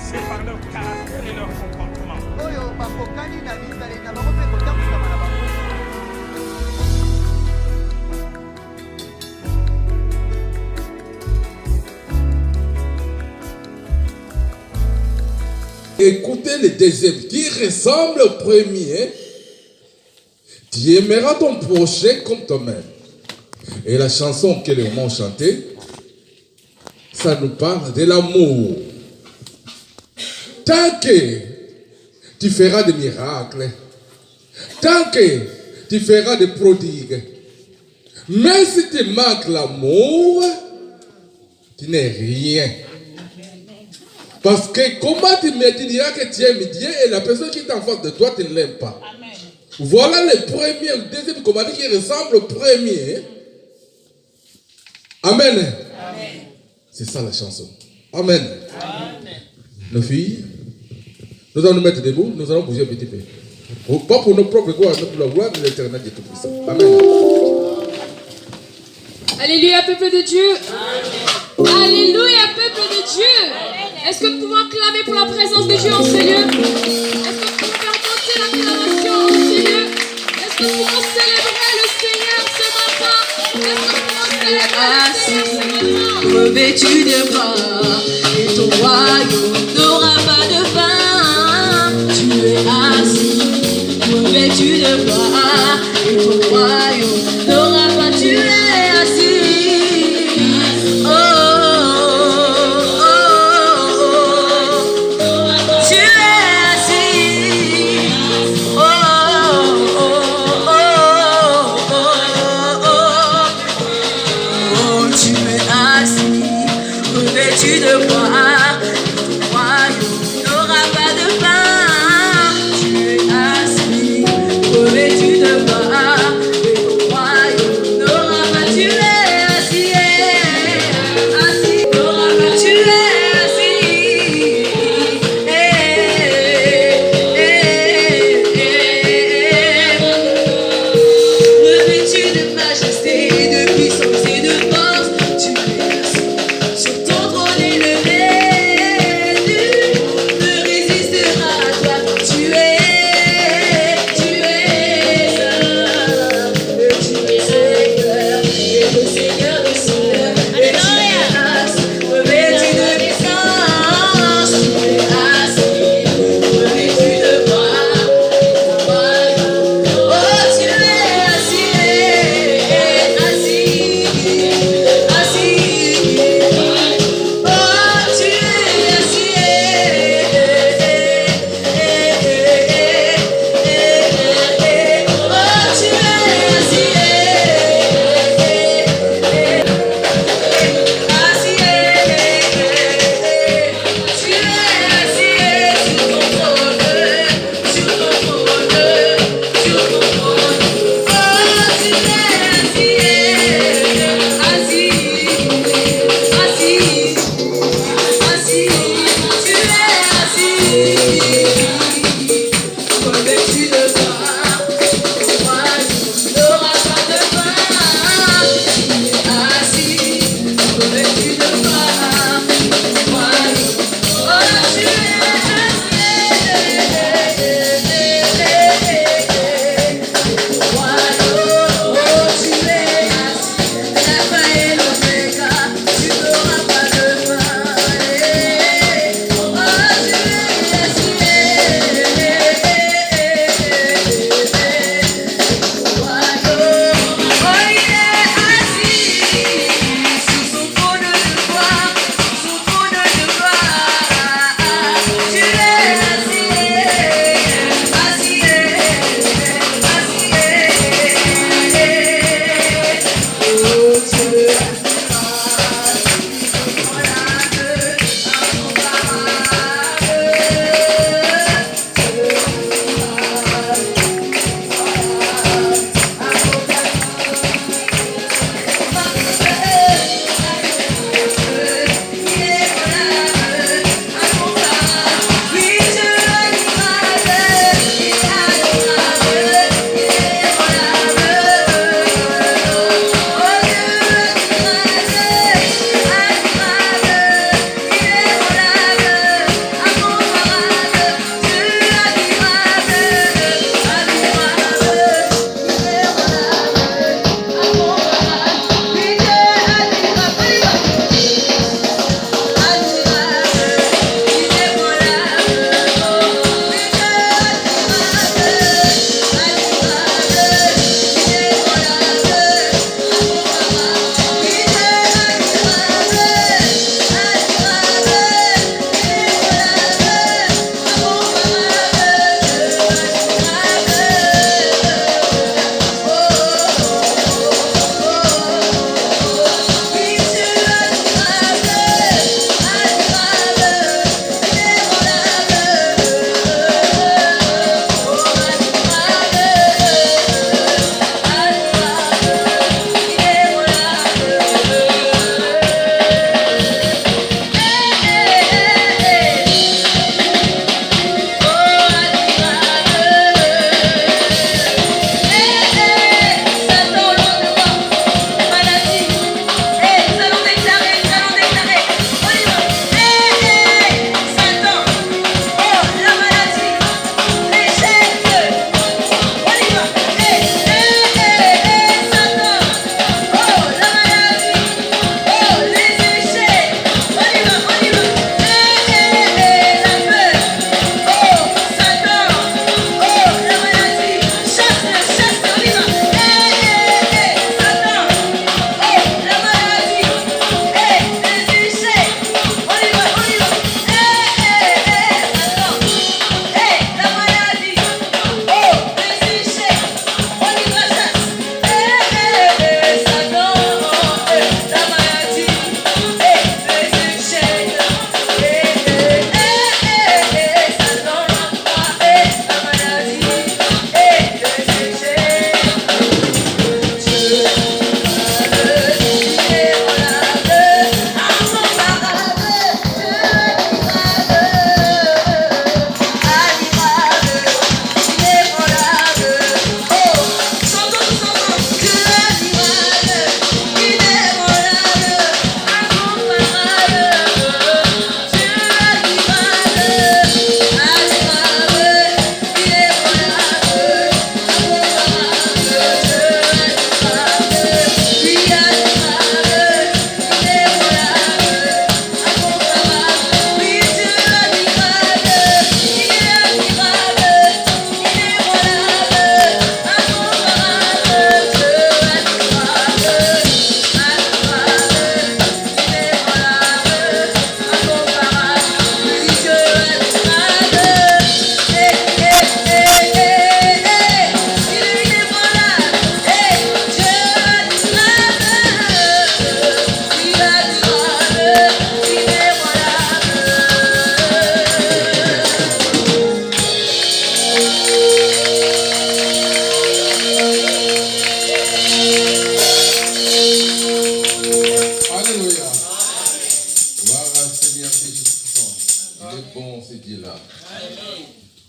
C'est par leur caractère et leur comportement. Écoutez le deuxième qui ressemble au premier. Tu aimeras ton prochain comme toi-même. Et la chanson que les gens ont chantée, ça nous parle de l'amour. Tant que tu feras des miracles, tant que tu feras des prodigues, mais si tu manques l'amour, tu n'es rien. Parce que comment tu me diras que tu aimes Dieu et la personne qui est en face de toi, tu ne l'aimes pas? Amen. Voilà le premier, le deuxième commandement qui ressemble au premier. Amen. Amen. C'est ça la chanson. Amen. Amen. Nos filles, nous allons nous mettre debout, nous allons bouger un petit peu. Pas pour nos propres gloires, mais pour la gloire de l'Éternel de Tout-Puissant. Amen. Alléluia, peuple de Dieu. Amen. Alléluia, peuple de Dieu. Est-ce que nous pouvons acclamer pour la présence de Dieu en ce lieu? Est-ce que nous pouvons faire monter l'acclamation en ce lieu? Est-ce que nous pouvons célébrer le Seigneur ce matin? Est-ce que nous pouvons célébrer le Seigneur ce matin? Revêtu de gloire, et ton royaume n'aura pas de fin. Tu es assis, revêtu de gloire, et ton royaume n'aura pas. Tu es assis.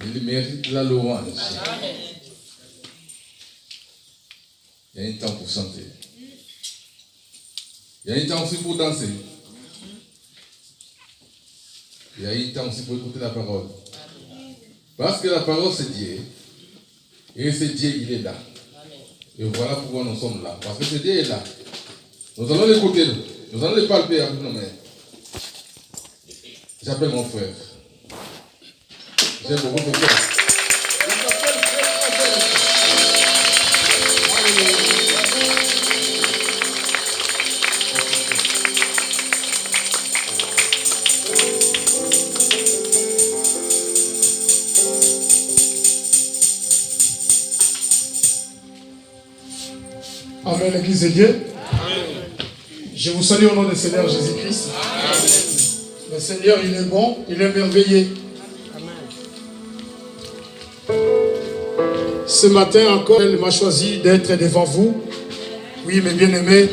Il mérite la louange. Il y a un temps pour chanter. Il y a un temps aussi pour danser. Il y a un temps aussi pour écouter la parole. Parce que la parole c'est Dieu. Et c'est Dieu, il est là. Et voilà pourquoi nous sommes là. Parce que c'est Dieu est là. Nous allons l'écouter. Nous allons le palper avec nos mains. J'appelle mon frère. J'aime beaucoup mon frère. Amen, l'Église de Dieu. Je vous salue au nom du Seigneur Jésus-Christ. Le Seigneur, il est bon, il est merveilleux. Ce matin encore, il m'a choisi d'être devant vous. Oui, mes bien-aimés,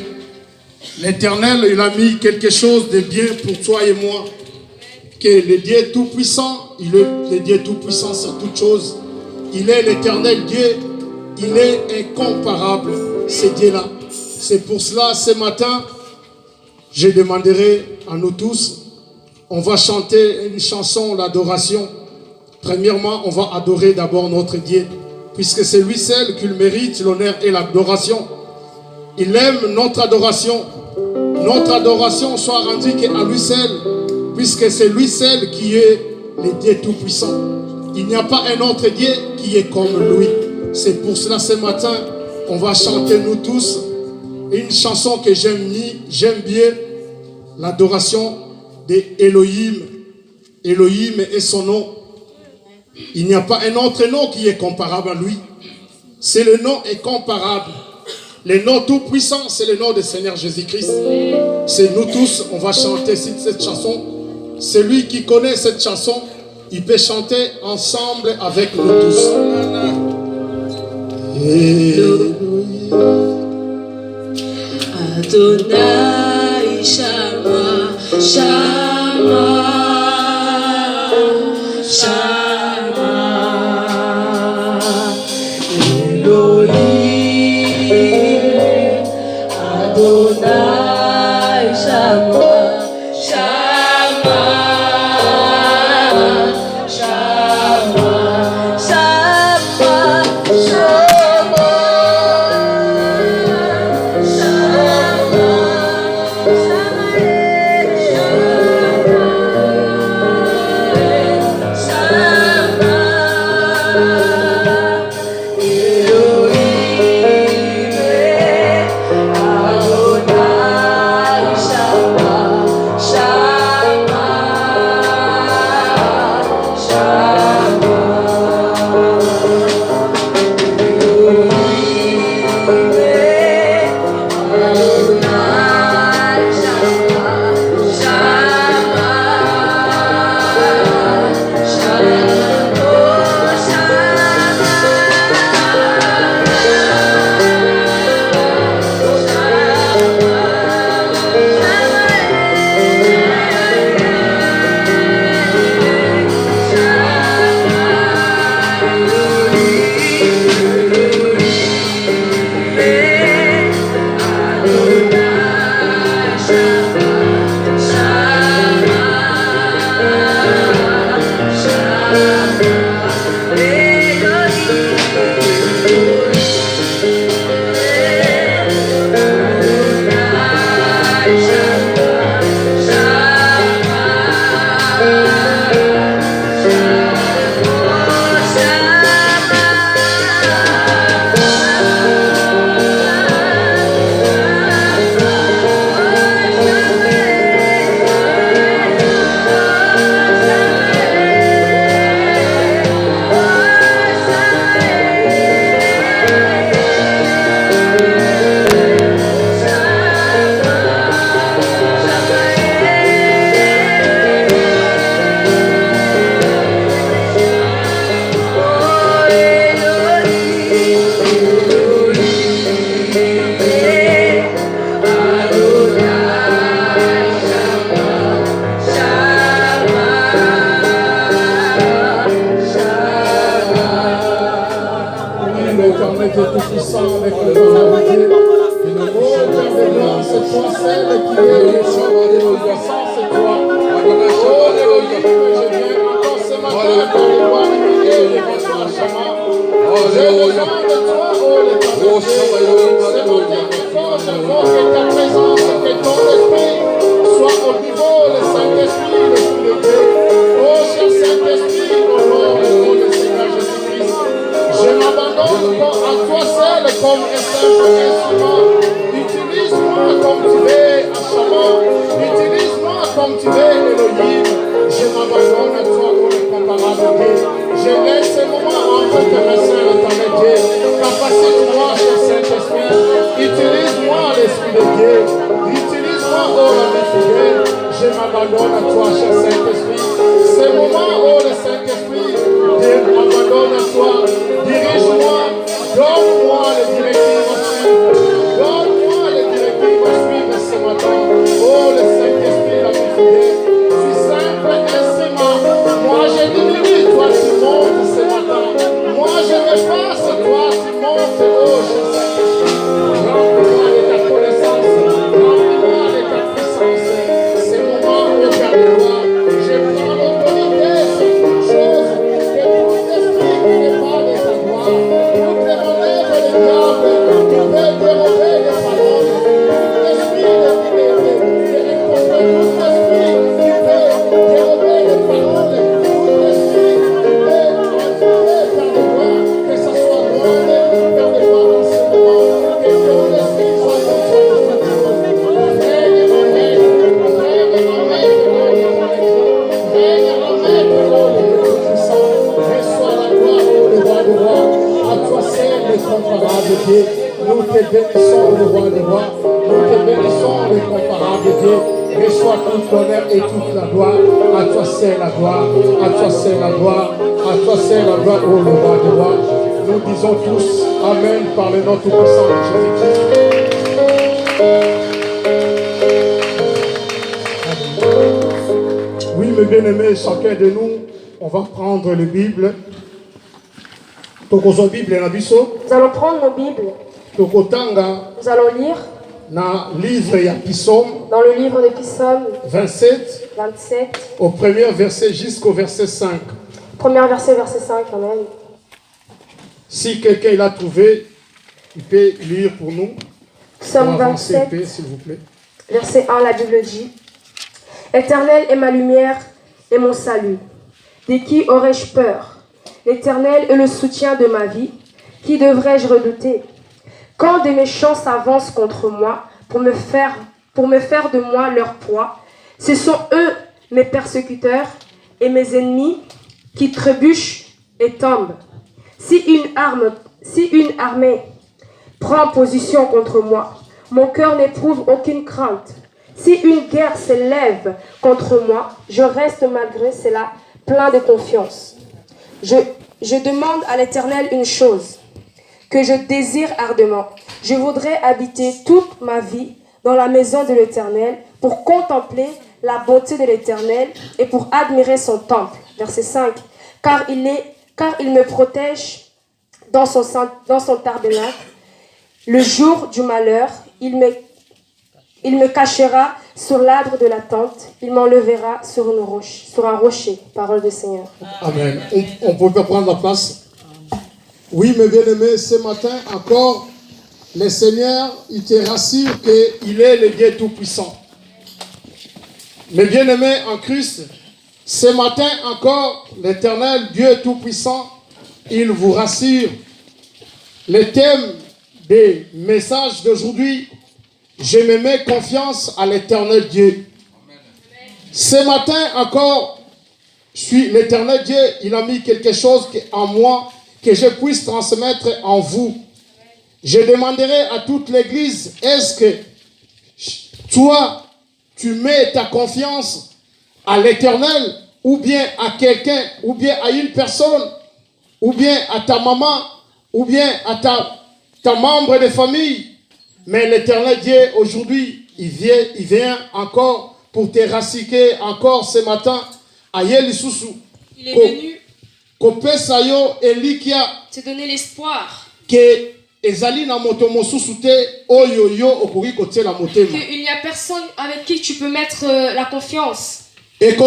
l'Éternel, il a mis quelque chose de bien pour toi et moi. Que le Dieu Tout-Puissant, il est le Dieu Tout-Puissant sur toutes choses. Il est l'Éternel Dieu, il est incomparable, ce Dieu-là. C'est pour cela, ce matin, je demanderai à nous tous, on va chanter une chanson d'adoration. Premièrement, on va adorer d'abord notre Dieu, puisque c'est lui seul qui mérite l'honneur et l'adoration. Il aime notre adoration. Notre adoration soit rendue qu'à lui seul, puisque c'est lui seul qui est le Dieu Tout-Puissant. Il n'y a pas un autre Dieu qui est comme lui. C'est pour cela, ce matin, on va chanter nous tous une chanson que j'aime bien, l'adoration d'Élohim. Elohim est son nom. Il n'y a pas un autre nom qui est comparable à lui. C'est le nom incomparable. Le nom tout-puissant, c'est le nom du Seigneur Jésus-Christ. C'est nous tous, on va chanter cette chanson. Celui qui connaît cette chanson, il peut chanter ensemble avec nous tous. Adonai Shama, Shama, Shama, Elohim, Adonai Shama, Shama, Shama, Shama, Shama. comme tu es, Elohim. Je m'abandonne à toi, ô incomparable Dieu. Je laisse ce moment entre tes mains, éternel Dieu. Capacite-moi, cher Saint-Esprit. Utilise-moi, l'Esprit de Dieu. Utilise-moi, ô l'ami fidèle. Je m'abandonne à toi, cher Saint-Esprit. Ce moment, ô le Saint-Esprit, je m'abandonne à toi. Dirige-moi, donne-moi les directives à suivre. Donne-moi les directives à suivre ce matin. Oh, le Saint-Esprit, l'ami fidèle. Si simple et si mal. Moi, je diminue, toi, tu montes ce matin. Moi, je me passe, toi, tu montes. Oh, cher Saint-Esprit. Remplis-moi de ta connaissance. Remplis-moi de ta puissance. C'est mon moment où je dois. Je prends l'autorité sur toute chose. Que tout esprit qui n'est pas de ta gloire. Toutes les manœuvres du diable. Tu peux dérober les paroles. Tout esprit de récompter. Tout esprit qui peut dérober les paroles. Tout esprit qui peut transformer par le droit. Que ce soit loin vers le droit dans ce moment. Que tout esprit soit dans toi de ta parole. Règne mon maître. Règne mon maître. Règne mon maître. Oh, le Tout-Puissant. Reçois la gloire, oh, le roi des rois. À toi seul, le comparable Dieu. Nous te bénissons, le roi des rois. Nous te bénissons, le comparable Dieu. Reçois tout l'honneur et toute la gloire. À toi seul la gloire. À toi seul la gloire. À toi seul la gloire, oh, le roi des rois. Nous disons tous Amen par le nom tout-puissant de Jésus-Christ. Oui, mes bien-aimés, chacun de nous, on va prendre la Bible. Tokozo Bible na biso, Nous allons prendre nos Bibles. tokotanga Nous allons lire na livre ya Psaume dans le livre des Psaumes 27 27, au premier verset jusqu'au verset 5. premier verset, verset 5. Amen. Si quelqu'un l'a trouvé, il peut lire pour nous. Psaume Pour avancer un 27, peu, s'il vous plaît. verset 1, la Bible dit: Éternel est ma lumière et mon salut. De qui aurais-je peur? L'Éternel est le soutien de ma vie. Qui devrais-je redouter? Quand des méchants s'avancent contre moi pour me faire de moi leur proie, ce sont eux mes persécuteurs et mes ennemis qui trébuchent et tombent. Si une armée prend position contre moi, mon cœur n'éprouve aucune crainte. Si une guerre s'élève contre moi, je reste malgré cela plein de confiance. Je demande à l'Éternel une chose que je désire ardemment. Je voudrais habiter toute ma vie dans la maison de l'Éternel pour contempler la beauté de l'Éternel et pour admirer son temple. Verset 5. Car il me protège dans son tabernacle. Le jour du malheur, il me cachera sur l'arbre de la tente. Il m'enlèvera sur un rocher. Parole du Seigneur. Amen. On peut prendre la place. Oui, mes bien-aimés, ce matin encore, le Seigneur, il te rassure qu'il est le Dieu Tout-Puissant. Mes bien-aimés en Christ, ce matin encore, l'Éternel, Dieu Tout-Puissant, il vous rassure. Le thème des messages d'aujourd'hui, je me mets confiance à l'Éternel Dieu. Ce matin encore, l'Éternel Dieu, il a mis quelque chose en moi que je puisse transmettre en vous. Je demanderai à toute l'Église, est-ce que toi, tu mets ta confiance à l'Éternel, ou bien à quelqu'un, ou bien à une personne, ou bien à ta maman, ou bien à ta membre de famille? Mais l'Éternel Dieu, aujourd'hui, il vient encore pour te rassiquer encore ce matin. Il est venu te donner l'espoir qu'il n'y a personne avec qui tu peux mettre la confiance. Il peut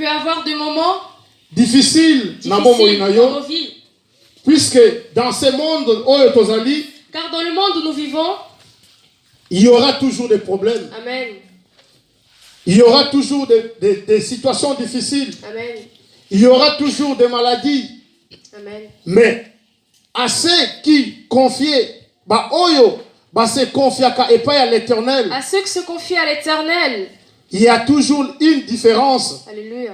y avoir des moments difficiles dans nos vies. Puisque dans ce monde, car dans le monde où nous vivons, il y aura toujours des problèmes. Amen. Il y aura toujours des situations difficiles. Amen. Il y aura toujours des maladies. Amen. Mais à ceux qui confient, se confiaka et pas à l'éternel, À ceux qui se confient à l'Éternel. il y a toujours une différence. Alléluia.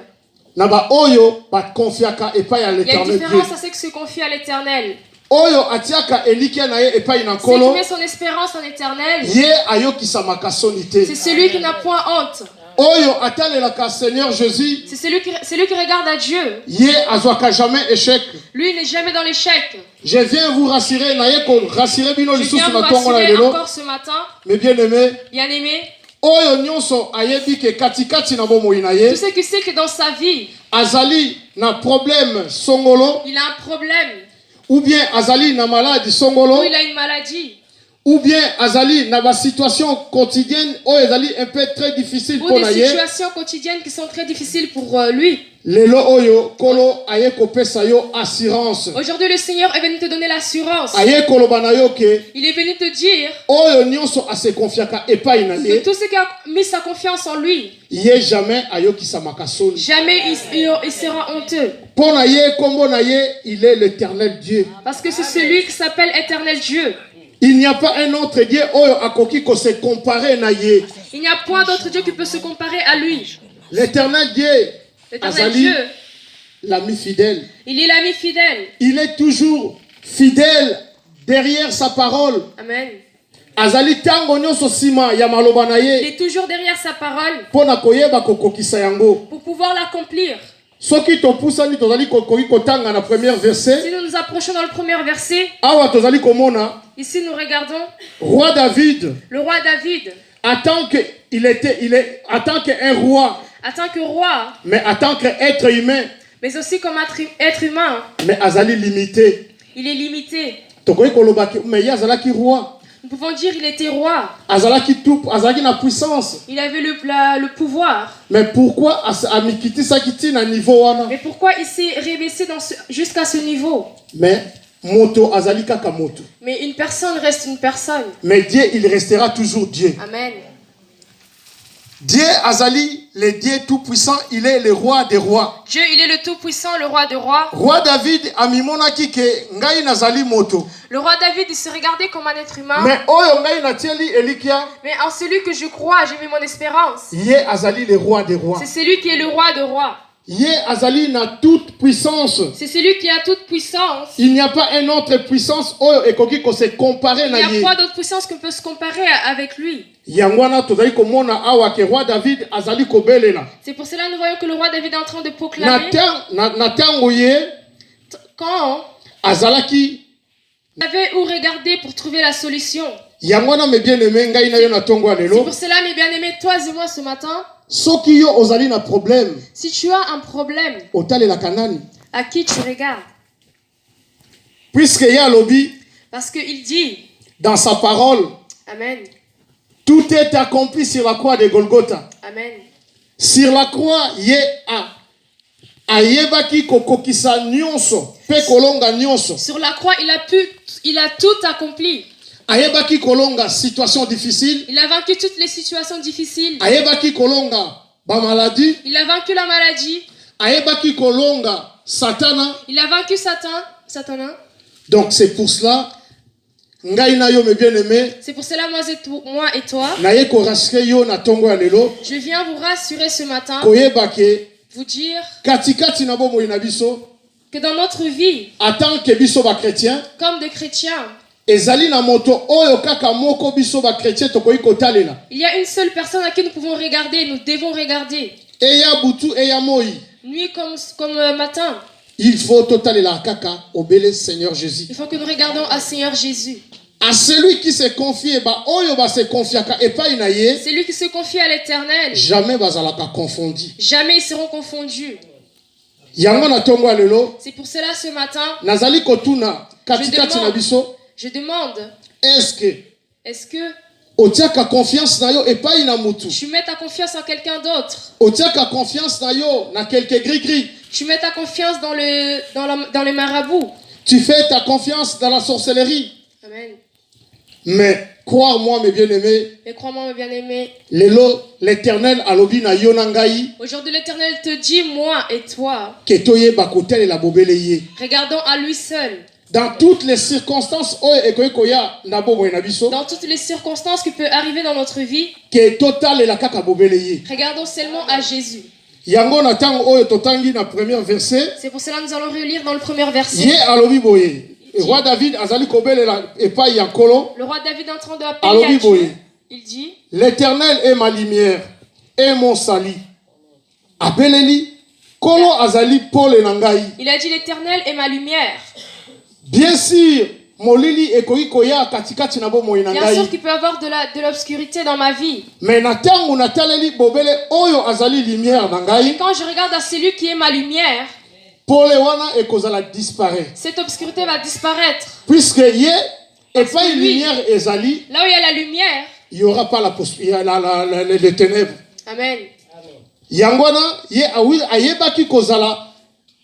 Naba oyo ba confiaka et pas à Il y a une l'éternel Dieu. différence à ceux qui se confient à l'Éternel. Oyo atiaka elikia na ye et pas na Celui qui kolo. met son espérance en l'Éternel, Ye ayoki samaka sonité. c'est celui qui n'a point honte. Oyo atalelaka Seigneur Jésus. C'est celui qui regarde à Dieu. Ye azwaka jamais échec. Lui, il n'est jamais dans l'échec. Je viens vous rassurer, na ye ko rassurer bino Je lisusu viens vous na tongo na rassurer lelo. encore ce matin, Mais bien aimé, bien-aimé, oyo nyonso ayebi ke katikati na bomoi na tout ye, ce qui sait que dans sa vie, azali na problème songolo, il a un problème, ou bien azali na maladie songolo, ou il a une maladie, ou bien azali na ba situation quotidienne oyo ezali un peu très difficile ou pour des na ye. situations quotidiennes qui sont très difficiles pour lui. Lelo oyo kolo aye kopesa yo assurance. Aujourd'hui, le Seigneur est venu te donner l'assurance. Aye koloba na yo ke Il est venu te dire oyo nyonso ase confiaka epai na que ye, tout ce qui a mis sa confiance en lui, ye jamais ayokisa makasoni. jamais il sera honteux. Pour na ye kombo na ye, il est l'éternel Dieu. Parce que c'est celui qui s'appelle Éternel Dieu. Il n'y a pas un autre Dieu oyo akoki ko se comparer na ye. Il n'y a point d'autre Dieu qui peut se comparer à lui. L'éternel Dieu, L'Éternel azali Dieu, l'ami fidèle. il est l'ami fidèle. Il est toujours fidèle derrière sa parole. Amen. Azali tango nyonso sima ya maloba na Il ye est toujours derrière sa parole pona koyeba kokokisa yango. pour pouvoir l'accomplir. Soki topusani tozali kokoki kotanga na premier Si verset, nous nous approchons dans le premier verset, awa tozali komona ici nous regardons roi David le roi David, en tant en tant qu'un roi, en tant que roi, mais en tant qu'être humain, mais aussi comme être humain, mais azali limité. il est limité. Tokoki koloba ke mais ye azalaki roi, Nous pouvons dire qu'il était roi. azalaki tout, azalaki na puissance. Il avait le pouvoir. Mais pourquoi amikitisaki ti na niveau wana? Mais pourquoi il s'est rébaissé jusqu'à ce niveau? Mais moto azali kaka moto. Mais une personne reste une personne. Mais Dieu, il restera toujours Dieu. Amen. Dieu azali, le Dieu tout-puissant, il est le roi des rois. Dieu, il est le tout-puissant, le roi des rois. Roi David amimonaki ke ngai nazali moto. Le roi David, il se regardait comme un être humain. Mais oyo ngai natieli elikia, Mais en celui que je crois, j'ai mis mon espérance. ye azali le roi des rois. C'est celui qui est le roi des rois. Ye azali na toute puissance. C'est celui qui a toute puissance. Il n'y a pas une autre puissance oyo ekoki ko se comparer Il na n'y a ye. pas d'autre puissance qu'on peut se comparer avec lui. Yangwana tozali komona awa ke roi David azali kobelela. C'est pour cela que nous voyons que le roi David est en train de proclamer. Na tango ye Quand azalaki il avait où regarder pour trouver la solution. yangwana me bien aimé ngai na yo na tongo C'est lelo. pour cela, mes bien-aimés, toi et moi ce matin, Soki yo ozali na problème, si tu as un problème, otalela kanani. à qui tu regardes? Puisque ya lobi Parce qu'il dit, dans sa parole, Amen, tout est accompli sur la croix de Golgotha. Amen. Sur la croix, ye ayebaki kokokisa nyonso, pe kolonga nyonso. Sur la croix, il a tout accompli. Ayebaki kolonga situation difficile, Il a vaincu toutes les situations difficiles. ayebaki kolonga ba maladie, Il a vaincu la maladie. ayebaki kolonga Satana. Il a vaincu Satan. Donc c'est pour cela ngai na yo me bien-aimé, C'est pour cela, moi et toi, naye ko rassurer yo na tongo ya lelo, je viens vous rassurer ce matin, koyeba ke vous dire katikati na bomoi na biso, que dans notre vie, en tant que biso ba chrétien, comme des chrétiens, ezali na moto oyo kaka moko biso ba chrétien tokoki kotalela. il y a une seule personne à qui nous pouvons regarder, nous devons regarder. Eya butu eya moi. Nuit comme matin, Il faut totalela kaka obele Seigneur Jésus. il faut que nous regardions à Seigneur Jésus. À celui qui se confie, ba oyo ba se confiaka epai na ye, C'est lui qui se confie à l'Éternel. jamais bazalaka confondu. Jamais ils seront confondus. Yango na tongo lelo, C'est pour cela ce matin, nazali kotuna katikati na biso, je demande, est-ce que est-ce que otiaka confiance na yo epai na mutu? tu mets ta confiance en quelqu'un d'autre? Otiaka confiance na yo na quelque gris-gris? Tu mets ta confiance dans les marabouts? Tu fais ta confiance dans la sorcellerie? Amen. Mais crois-moi mes bien-aimés, Mais crois-moi, mes bien-aimés, lelo l'Éternel alobi na yo na ngai aujourd'hui l'Éternel te dit, moi et toi, ke toyeba kotelela bobele ye. regardons à lui seul. dans toutes les circonstances oyo ekoki koya na bomoi na biso Dans toutes les circonstances qui peuvent arriver dans notre vie, ke totalela kaka bobele ye. regardons seulement à Jésus. Yango na ntango oyo totangi na premier verset C'est pour cela que nous allons relire dans le premier verset. ye alobi boye roi David azali kobelela epai ya nkolo Le roi David entrant de appeler alobi à boye Dieu, il dit, l'Éternel est ma lumière et mon salut. Abeleli kolo azali pole na ngai. il a dit l'Éternel est ma lumière. Bien sûr, molili ekoki koya katikati na bomoi na Bien ngai. sûr qu'il peut y avoir de l'obscurité dans ma vie. Mais na tango nataleli bobele oyo azali lumière na ngai. Quand je regarde à celui qui est ma lumière, Pole wana ekozala disparaître. cette obscurité va disparaître. Puisque ye Parce epai que lui- lumière ezali, Là où il y a la lumière, il n'y aura pas les ténèbres. Amen. Yangwana ye ayebaki kozala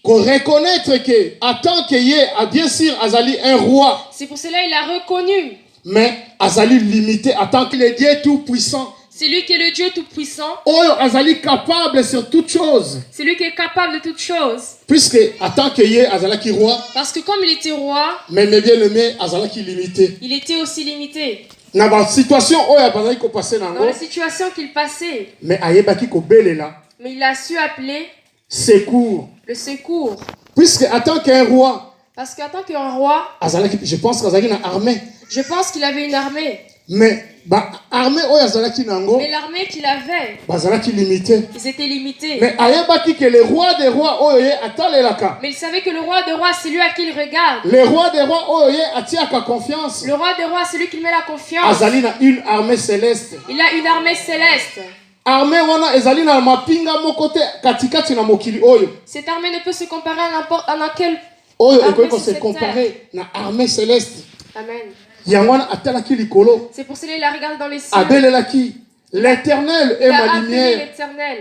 ko reconnaître que en tant que ye a bien sûr azali un roi, C'est pour cela qu'il a reconnu. mais azali limité en tant que le Dieu tout puissant. C'est lui qui est le Dieu Tout-Puissant. Oyo azali capable sur toute chose. C'est lui qui est capable de toutes choses. Puisque en tant que ye azalaki roi, Parce que comme il était roi, mais bien aimé azalaki limité. il était aussi limité. Na ba situation oyo bazali ko passer Dans nango, les situations qu'il passait, mais ayebaki ko belela mais il a su appeler secours. le secours. Puisque en tant qu'un roi, Parce qu'en tant qu'un roi, azalaki, je pense qu'azalaki na armée, je pense qu'il avait une armée. mais ba armée oyo azalaki nango Mais l'armée qu'il avait, bazalaki limité. ils étaient limités. Mais ayebaki que le roi des rois oyo ye atalelaka, Mais il savait que le roi des rois, c'est lui à qui il regarde. le roi des rois oyo ye atiaka confiance, Le roi des rois, c'est lui qui met la confiance. azali na une armée céleste. Il a une armée céleste. Armée wana ezali na mapinga moko te katikati na mokili oyo. Cette armée ne peut se comparer à n'importe à laquelle. Oyo Armée ekoki sur se cette comparer na armée céleste. Amen. Yango wana atalaki likolo, C'est pour cela qu'il a regardé dans les cieux. abelelaki, l'Éternel est Il a ma appelé lumière l'Éternel.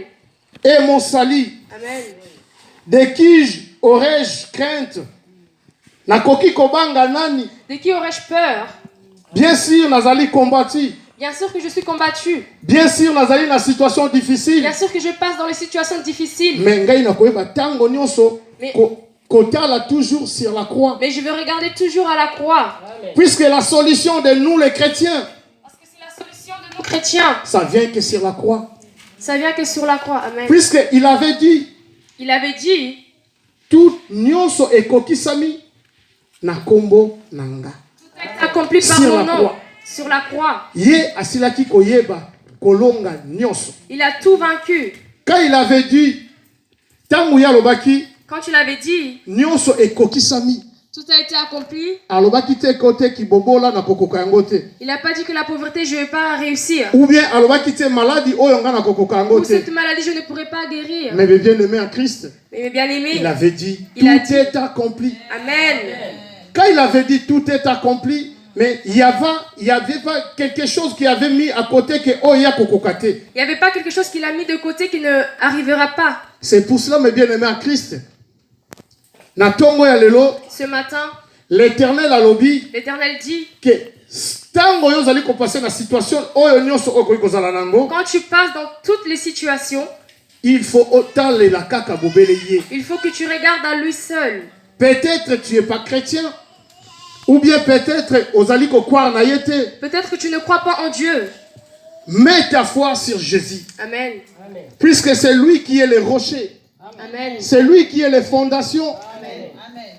et mon salut. Amen. De qui aurais-je crainte? Nakoki kobanga nani? De qui aurais-je peur? Bien sûr, nazali kombati. Bien sûr que je suis combattu. Bien sûr, nazali na situation difficile. Bien sûr que je passe dans les situations difficiles. Mais ngai nakoyeba tango nyonso Mais- kotala toujours sur la croix. Mais je veux regarder toujours à la croix. Puisque la solution de nous les chrétiens, Parce que c'est la solution de nous chrétiens. ça vient que sur la croix. Ça vient que sur la croix. Amen. Puisqu'il avait dit, Il avait dit, tout nyonso ekokisami na kombo nanga. tout a été accompli par Sur mon la nom. croix. Sur la croix. Ye asilaki koyeba kolonga nyonso. Il a tout vaincu. Quand il avait dit, tango ya lobaki, Quand tu l'avais dit, nyonso ekokisami. tout a été accompli. Alobaki te kote kibobola na kokoka yango te. Il n'a pas dit que la pauvreté, je ne vais pas réussir. Ou bien alobaki te maladie oyo nga na kokoka yango Ou te. cette maladie, je ne pourrai pas guérir. Mais bien aimé en Christ, Mais bien aimé, il avait dit, Il a tout dit- est accompli. Amen. Quand il avait dit tout est accompli, mais il y avait pas quelque chose qui avait mis à côté que oh ya kokokate. Il n'y avait pas quelque chose qu'il a mis de côté qui ne arrivera pas. C'est pour cela mes bien-aimés en Christ. Na tongo ya lelo, Ce matin, l'Éternel a lobby l'Éternel dit, que tango yo zali ko passer na situation oyo nyonso okoki kozala nango, quand tu passes dans toutes les situations, il faut autant la kaka bobele ye. il faut que tu regardes à lui seul. Peut-être tu es pas chrétien. Ou bien peut-être ozali ko croire na yete. Peut-être que tu ne crois pas en Dieu. Mets ta foi sur Jésus. Amen. Puisque c'est lui qui est le rocher. Amen. C'est lui qui est les fondations.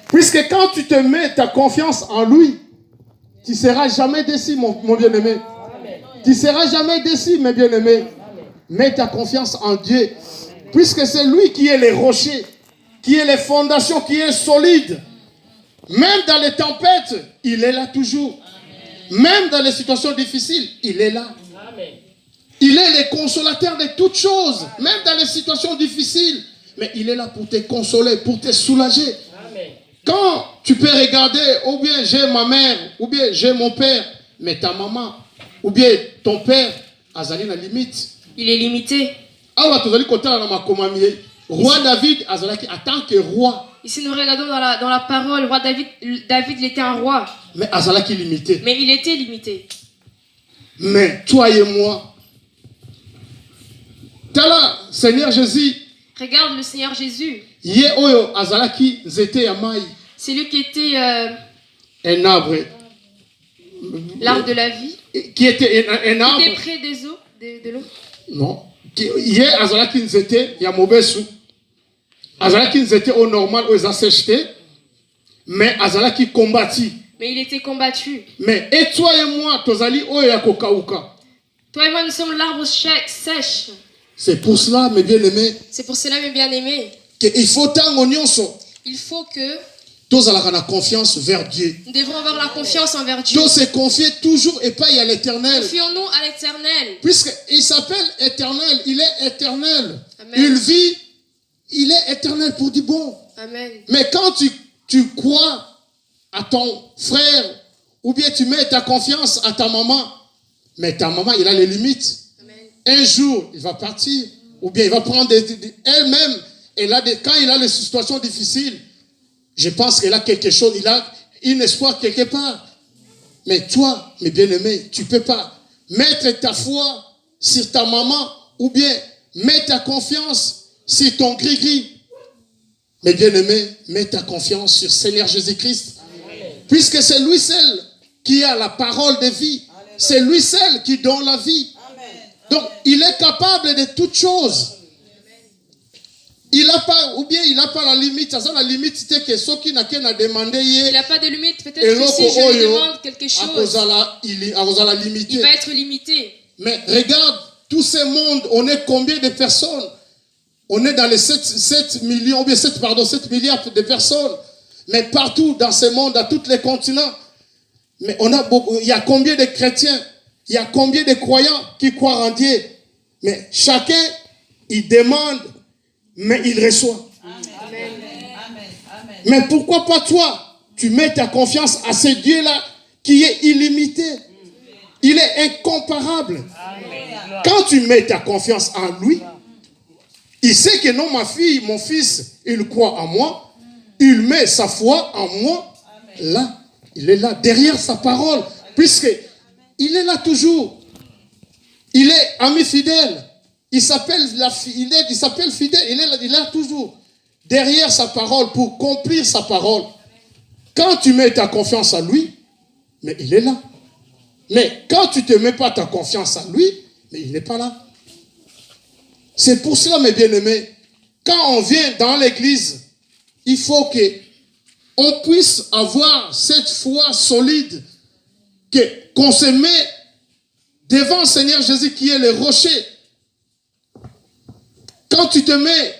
Puisque quand tu te mets ta confiance en lui, tu ne seras jamais déçu, mon bien-aimé. Tu ne seras jamais déçu, mes bien-aimés. Mets ta confiance en Dieu. Puisque c'est lui qui est les rochers, qui est les fondations, qui est solide. Même dans les tempêtes, il est là toujours. Même dans les situations difficiles, il est là. Il est le consolateur de toutes choses, même dans les situations difficiles. Mais il est là pour te consoler, pour te soulager. Quand tu peux regarder, ou bien j'ai ma mère, ou bien j'ai mon père, mais ta maman, ou bien ton père, azali na limite. Il est limité. Awa tozali kotala na makomami. Roi David azalaki en tant que roi, Ici, nous regardons dans la parole, le roi David, il était un roi, mais azalaki limité. mais il était limité. Mais toi et moi, tala Seigneur Jésus, Regarde le Seigneur Jésus. ye oyo azalaki nzete ya mai. C'est lui qui était un arbre L'arbre de la vie. qui était un arbre. Qui était près des eaux, de l'eau. Non. Hier, azalaki nzete ya mobesu. Azalaki nzete au normal aux assèchetés, mais azalaki combattu. Mais il était combattu. Mais et toi et moi, tozali oyo ya kokauka. Toi et moi, nous sommes l'arbre sèche. C'est pour cela, mes bien-aimés, C'est pour cela, mes bien-aimés, qu'il faut tango nyonso. il faut que Tozalaka na confiance vers Dieu. nous devons avoir la confiance envers Dieu. Tous se confier toujours et pas à l'éternel. Confions-nous à l'Éternel. Puisqu'il s'appelle éternel, il est éternel. Amen. Il vit, il est éternel pour du bon. Amen. Mais quand tu crois à ton frère, ou bien tu mets ta confiance à ta maman, mais ta maman, il a les limites. Amen. Un jour, il va partir, ou bien il va prendre elle-même, quand il a des situations difficiles, je pense qu'il a quelque chose, il a un espoir quelque part. Mais toi, mes bien-aimés, tu ne peux pas mettre ta foi sur ta maman, ou bien mettre ta confiance sur ton gris-gris. Mes bien-aimés, mets ta confiance sur Seigneur Jésus-Christ. Puisque c'est lui seul qui a la parole de vie. C'est lui seul qui donne la vie. Donc, il est capable de toutes choses. Il n'a pas, ou bien il n'a pas la limite. Ça, la limite, c'était que ceux qui n'ont demandé Il n'a pas de limite. Peut-être que si je lui demande quelque chose, il va être limité. Mais regarde, tous ces mondes, on est combien de personnes? On est dans les 7 millions, ou bien 7 milliards de personnes. Mais partout dans ce monde, à tous les continents. Mais il y a combien de chrétiens? Il y a combien de croyants qui croient en Dieu? Mais chacun, il demande, mais il reçoit. Amen. Mais pourquoi pas toi? Tu mets ta confiance à ce Dieu-là qui est illimité. Il est incomparable. Quand tu mets ta confiance en lui, il sait que non, ma fille, mon fils, il croit en moi. Il met sa foi en moi. Là, il est là, derrière sa parole. Puisque il est là toujours. Il est ami fidèle. Il s'appelle fidèle. Il est là toujours. Derrière sa parole pour accomplir sa parole. Quand tu mets ta confiance en lui, mais il est là. Mais quand tu ne te mets pas ta confiance en lui, mais il n'est pas là. C'est pour cela, mes bien-aimés, quand on vient dans l'église, il faut qu'on puisse avoir cette foi solide, qu'on se met devant le Seigneur Jésus qui est le rocher. Quand tu te mets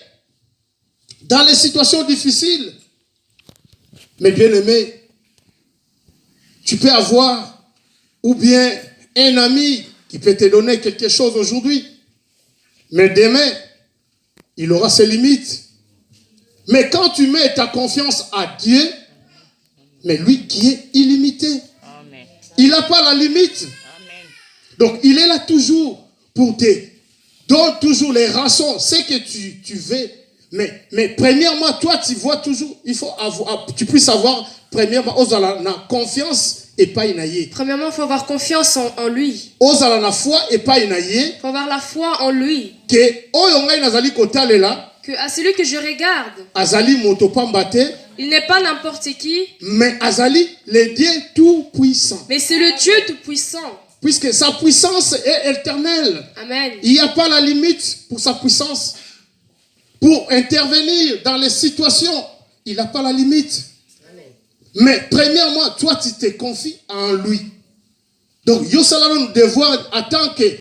dans les situations difficiles, mes bien-aimés, tu peux avoir ou bien un ami qui peut te donner quelque chose aujourd'hui, mais demain, il aura ses limites. Mais quand tu mets ta confiance à Dieu, mais lui qui est illimité, amen, il n'a pas la limite. Amen. Donc il est là toujours pour te donner toujours les rançons, ce que tu veux. Mais premièrement, toi tu vois toujours, il faut avoir, tu puisses avoir premièrement la confiance et pas inaïe. Premièrement, il faut avoir confiance en lui. Ozala na foi et pas inaïe. Il faut avoir la foi en lui. Que oyongai nazali kotalela. Que à celui que je regarde, Azali motopambate. Il n'est pas n'importe qui. Mais Azali, le Dieu tout-puissant. Mais c'est le Dieu tout-puissant. Puisque sa puissance est éternelle. Amen. Il n'y a pas la limite pour sa puissance. Pour intervenir dans les situations, il n'a pas la limite. Mais premièrement, toi, tu te confies en lui. Donc, nous devons attendre que